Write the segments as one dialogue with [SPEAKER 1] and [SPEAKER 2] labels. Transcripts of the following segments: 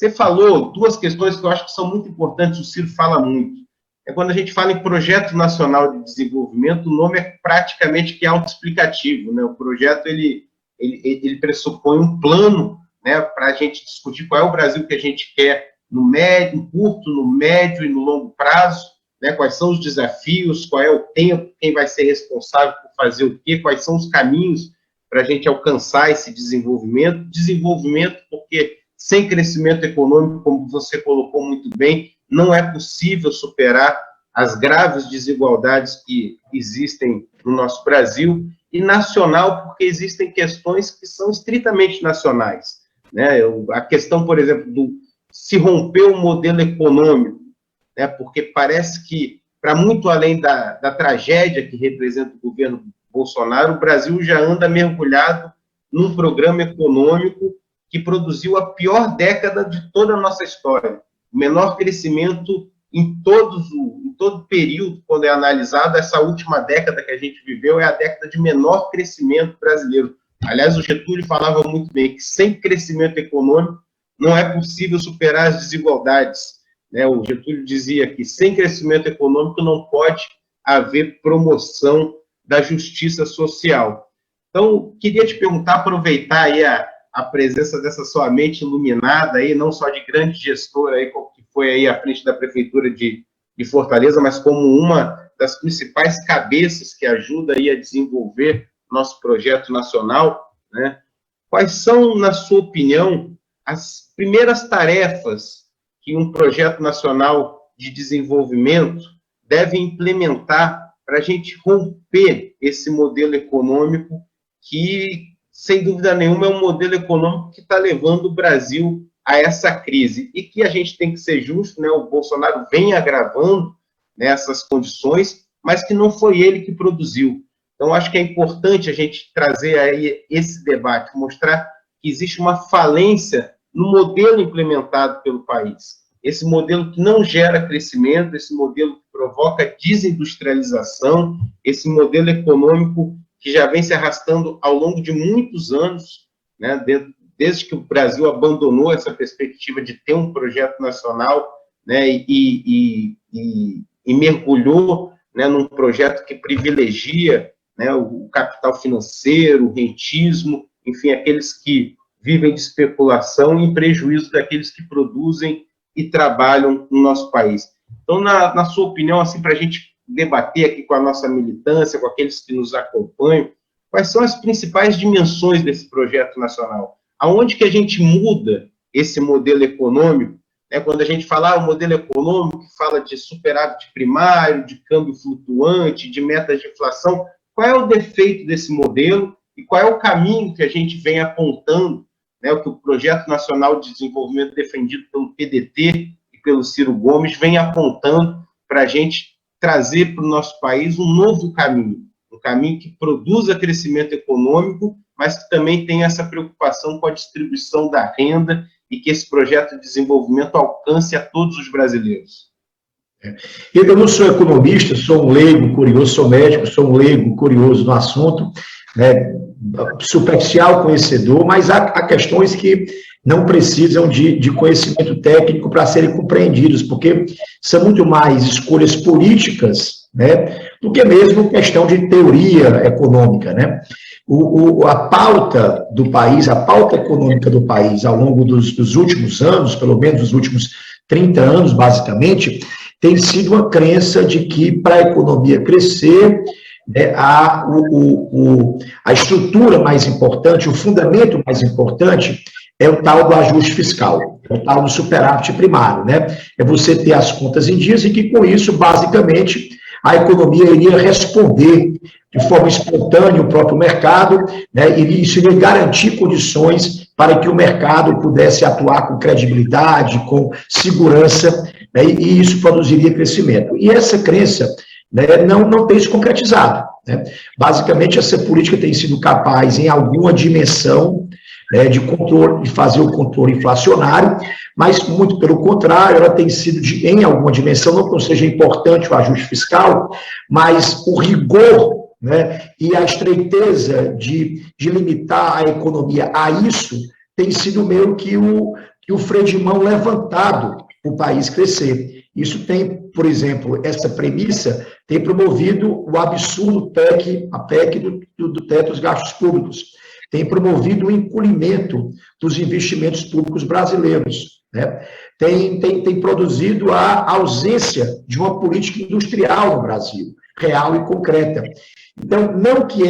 [SPEAKER 1] Você falou duas questões que eu acho que são muito importantes, o Ciro fala muito. É quando a gente fala em Projeto Nacional de Desenvolvimento, o nome é praticamente que autoexplicativo, né? O projeto, ele pressupõe um plano, né, para a gente discutir qual é o Brasil que a gente quer no médio, no curto, no médio e no longo prazo, né, quais são os desafios, qual é o tempo, quem vai ser responsável por fazer o quê, quais são os caminhos para a gente alcançar esse desenvolvimento. Desenvolvimento porque sem crescimento econômico, como você colocou muito bem, não é possível superar as graves desigualdades que existem no nosso Brasil, e nacional porque existem questões que são estritamente nacionais, né? A questão, por exemplo, do se romper o modelo econômico, né? Porque parece que, para muito além da tragédia que representa o governo Bolsonaro, o Brasil já anda mergulhado num programa econômico que produziu a pior década de toda a nossa história. O menor crescimento em todo período, quando é analisado, essa última década que a gente viveu é a década de menor crescimento brasileiro. Aliás, o Getúlio falava muito bem que sem crescimento econômico não é possível superar as desigualdades, né? O Getúlio dizia que sem crescimento econômico não pode haver promoção da justiça social. Então, queria te perguntar, aproveitar aí a presença dessa sua mente iluminada aí, não só de grande gestora aí, que foi aí à frente da Prefeitura de Fortaleza, mas como uma das principais cabeças que ajuda aí a desenvolver nosso projeto nacional, né? Quais são, na sua opinião, as primeiras tarefas que um projeto nacional de desenvolvimento deve implementar para a gente romper esse modelo econômico que, sem dúvida nenhuma, é um modelo econômico que está levando o Brasil a essa crise, e que a gente tem que ser justo, né? O Bolsonaro vem agravando nessas condições, mas que não foi ele que produziu. Então, acho que é importante a gente trazer aí esse debate, mostrar que existe uma falência no modelo implementado pelo país. Esse modelo que não gera crescimento, esse modelo que provoca desindustrialização, esse modelo econômico que já vem se arrastando ao longo de muitos anos, né, desde que o Brasil abandonou essa perspectiva de ter um projeto nacional, né, e mergulhou, né, num projeto que privilegia, né, o capital financeiro, o rentismo, enfim, aqueles que vivem de especulação em prejuízo daqueles que produzem e trabalham no nosso país. Então, na sua opinião, assim, para a gente debater aqui com a nossa militância, com aqueles que nos acompanham, quais são as principais dimensões desse projeto nacional? Aonde que a gente muda esse modelo econômico, né? Quando a gente fala o modelo econômico, que fala de superávit primário, de câmbio flutuante, de metas de inflação, qual é o defeito desse modelo e qual é o caminho que a gente vem apontando, né, o que o Projeto Nacional de Desenvolvimento defendido pelo PDT e pelo Ciro Gomes vem apontando para a gente trazer para o nosso país um novo caminho, um caminho que produza crescimento econômico, mas que também tem essa preocupação com a distribuição da renda e que esse projeto de desenvolvimento alcance a todos os brasileiros.
[SPEAKER 2] Eu não sou economista, sou um leigo curioso, sou médico, sou um leigo curioso no assunto, né, superficial conhecedor, mas há questões que não precisam de conhecimento técnico para serem compreendidos, porque são muito mais escolhas políticas, né, do que mesmo questão de teoria econômica, né? A pauta do país, a pauta econômica do país, ao longo dos últimos anos, pelo menos dos últimos 30 anos, basicamente, tem sido uma crença de que, para a economia crescer, né, a estrutura mais importante, o fundamento mais importante é o tal do ajuste fiscal, é o tal do superávit primário, né? É você ter as contas em dias e que, com isso, basicamente, a economia iria responder de forma espontânea o próprio mercado, né, e isso iria garantir condições para que o mercado pudesse atuar com credibilidade, com segurança, né, e isso produziria crescimento. E essa crença, né, não tem se concretizado, né? Basicamente, essa política tem sido capaz, em alguma dimensão, né, de controle, de fazer o controle inflacionário, mas, muito pelo contrário, ela tem sido, em alguma dimensão, não que não seja importante o ajuste fiscal, mas o rigor, né, e a estreiteza de limitar a economia a isso tem sido meio que o e o freio de mão levantado para o país crescer. Isso tem, por exemplo, essa premissa tem promovido o absurdo a PEC do teto dos gastos públicos, tem promovido o encolhimento dos investimentos públicos brasileiros, né? Tem produzido a ausência de uma política industrial no Brasil, real e concreta. Então, não que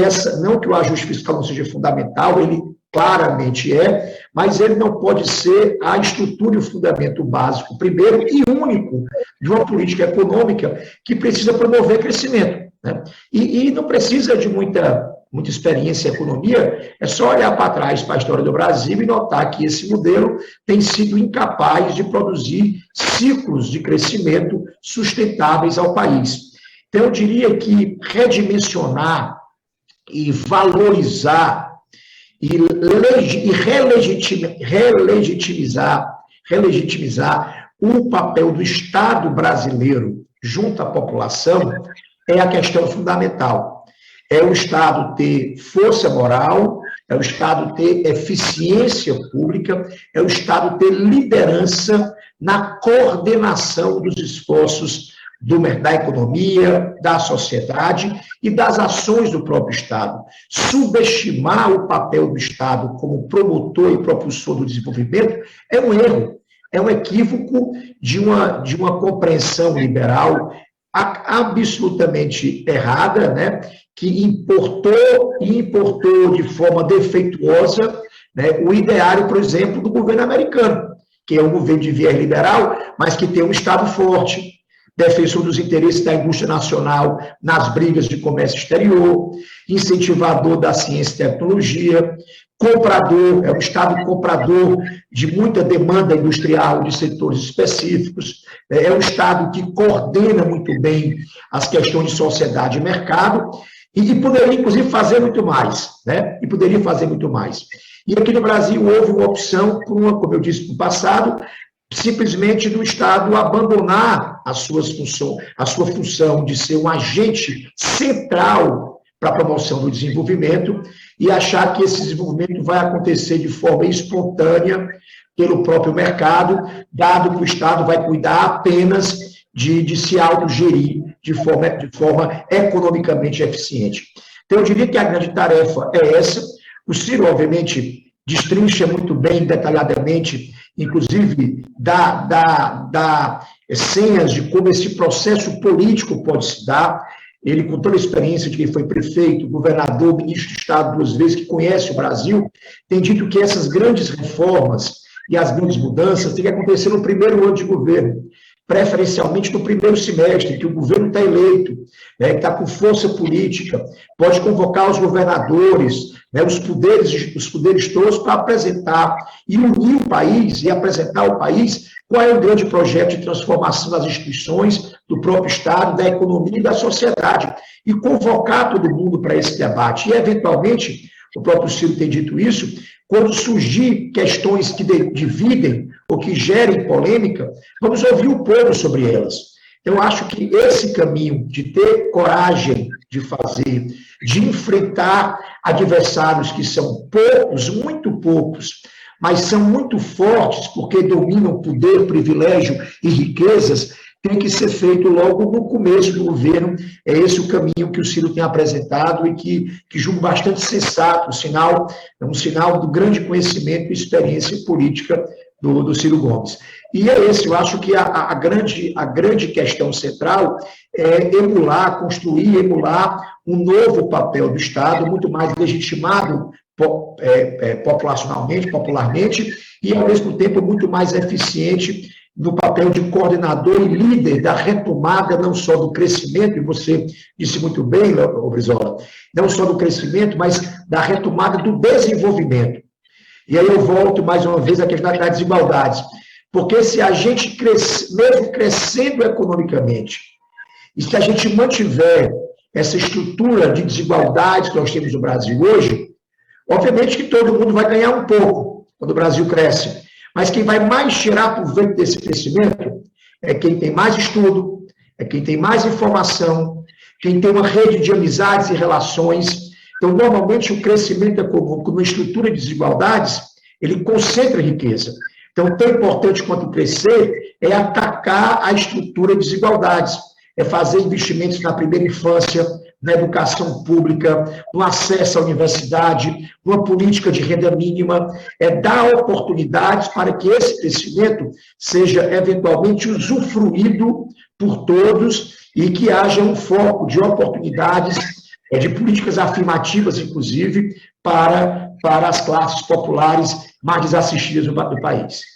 [SPEAKER 2] o ajuste fiscal não seja fundamental, ele claramente é, mas ele não pode ser a estrutura e o fundamento básico, primeiro e único, de uma política econômica que precisa promover crescimento, né? E não precisa de muita experiência em economia, é só olhar para trás para a história do Brasil e notar que esse modelo tem sido incapaz de produzir ciclos de crescimento sustentáveis ao país. Então, eu diria que redimensionar e valorizar e relegitimizar o papel do Estado brasileiro junto à população é a questão fundamental. É o Estado ter força moral, é o Estado ter eficiência pública, é o Estado ter liderança na coordenação dos esforços da economia, da sociedade e das ações do próprio Estado. Subestimar o papel do Estado como promotor e propulsor do desenvolvimento é um erro, é um equívoco de uma compreensão liberal absolutamente errada, né, que importou de forma defeituosa, né, o ideário, por exemplo, do governo americano, que é um governo de viés liberal, mas que tem um Estado forte, defensor dos interesses da indústria nacional nas brigas de comércio exterior, incentivador da ciência e tecnologia, comprador, é um Estado comprador de muita demanda industrial de setores específicos, é um Estado que coordena muito bem as questões de sociedade e mercado, e poderia, inclusive, fazer muito mais, né? E poderia fazer muito mais. E aqui no Brasil houve uma opção, como eu disse no passado, simplesmente do Estado abandonar a sua função de ser um agente central para a promoção do desenvolvimento e achar que esse desenvolvimento vai acontecer de forma espontânea pelo próprio mercado, dado que o Estado vai cuidar apenas de se autogerir de forma economicamente eficiente. Então, eu diria que a grande tarefa é essa. O Ciro, obviamente, destrincha muito bem, detalhadamente, inclusive, dá senhas de como esse processo político pode se dar. Ele, com toda a experiência de quem foi prefeito, governador, ministro de Estado 2 vezes, que conhece o Brasil, tem dito que essas grandes reformas e as grandes mudanças têm que acontecer no primeiro ano de governo, preferencialmente no primeiro semestre, que o governo está eleito, né, que está com força política, pode convocar os governadores, né, os poderes todos para apresentar e unir o país e apresentar ao país qual é o grande projeto de transformação das instituições, do próprio Estado, da economia e da sociedade, e convocar todo mundo para esse debate. E, eventualmente, o próprio Ciro tem dito isso, quando surgir questões que dividem ou que gerem polêmica, vamos ouvir o povo sobre elas. Eu acho que esse caminho de ter coragem de fazer, de enfrentar adversários que são poucos, muito poucos, mas são muito fortes porque dominam poder, privilégio e riquezas, tem que ser feito logo no começo do governo. É esse o caminho que o Ciro tem apresentado e que julgo bastante sensato, um sinal do grande conhecimento e experiência política do Ciro Gomes. E é esse, eu acho que a grande questão central é emular um novo papel do Estado, muito mais legitimado popularmente, e ao mesmo tempo muito mais eficiente no papel de coordenador e líder da retomada não só do crescimento, e você disse muito bem, Brizola, não só do crescimento, mas da retomada do desenvolvimento. E aí eu volto mais uma vez à questão das desigualdades, porque se a gente mesmo crescendo economicamente, e se a gente mantiver essa estrutura de desigualdades que nós temos no Brasil hoje, obviamente que todo mundo vai ganhar um pouco quando o Brasil cresce. Mas quem vai mais tirar proveito desse crescimento é quem tem mais estudo, é quem tem mais informação, quem tem uma rede de amizades e relações. Então, normalmente, o crescimento econômico numa estrutura de desigualdades, ele concentra riqueza. Então, tão importante quanto crescer é atacar a estrutura de desigualdades, é fazer investimentos na primeira infância, na educação pública, no acesso à universidade, numa política de renda mínima, é dar oportunidades para que esse crescimento seja eventualmente usufruído por todos e que haja um foco de oportunidades, de políticas afirmativas, inclusive, para as classes populares mais desassistidas do país.